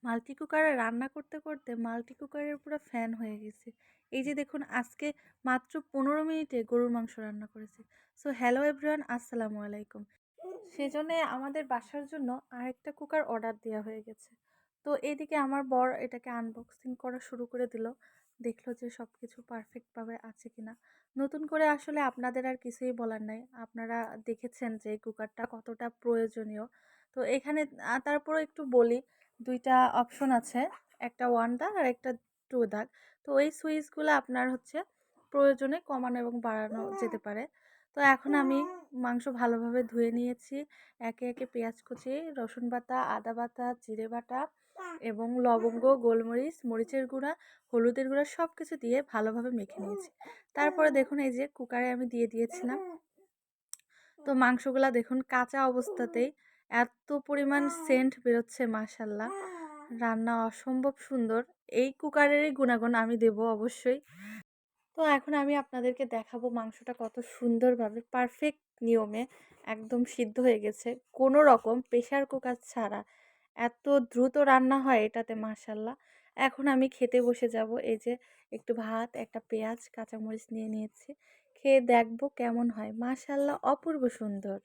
Multi কুকারে রান্না করতে করতে মাল্টি কুকারের পুরো ফ্যান হয়ে গেছি। এই যে দেখুন আজকে মাত্র ১৫ মিনিটে গরুর মাংস রান্না করেছি। সো হ্যালো এভরিওয়ান, আসসালামু আলাইকুম। সেজন্যে আমাদের বাসার জন্য আরেকটা কুকার অর্ডার দেওয়া হয়ে গেছে। তো এইদিকে আমার বর এটাকে আনবক্সিং করা শুরু করে দিল। দেখলো যে সব কিছু পারফেক্টভাবে আছে কিনা। নতুন করে আসলে আপনাদের আর কিছুই বলার নাই। আপনারা দেখেছেন যে এই কুকারটা কতটা প্রয়োজনীয়। তো এখানে তারপরে একটু বলি, ২টা অপশন আছে। একটা 1 দাগ আর একটা 2 দাগ। তো এই সুইচগুলো আপনার হচ্ছে প্রয়োজনে কমানো এবং বাড়ানো যেতে পারে। তো এখন আমি মাংস ভালোভাবে ধুয়ে নিয়েছি। একে একে পেঁয়াজ কুচি, রসুন বাটা, আদা বাটা, জিরে বাটা এবং লবঙ্গ, গোলমরিচ, মরিচের গুঁড়া, হলুদের গুঁড়া সবকিছু দিয়ে ভালোভাবে মেখে নিয়েছি। তারপরে দেখুন এই যে কুকারে আমি দিয়ে দিয়েছিলাম। তো মাংসগুলা দেখুন কাঁচা অবস্থাতেই এত পরিমাণ সেন্ট বেরোচ্ছে, মাশাল্লাহ। রান্না অসম্ভব সুন্দর। এই কুকারেরই গুণাগুণ আমি দেব অবশ্যই। তো এখন আমি আপনাদেরকে দেখাবো মাংসটা কত সুন্দরভাবে পারফেক্ট নিয়মে একদম সিদ্ধ হয়ে গেছে, কোনো রকম প্রেশার কুকার ছাড়া। এত দ্রুত রান্না হয় এটাতে, মাশাল্লাহ। এখন আমি খেতে বসে যাব। এই যে একটু ভাত, একটা পেঁয়াজ, কাঁচামরিচ নিয়ে নিয়েছি। খেয়ে দেখবো কেমন হয়। মাশাল্লাহ, অপূর্ব সুন্দর।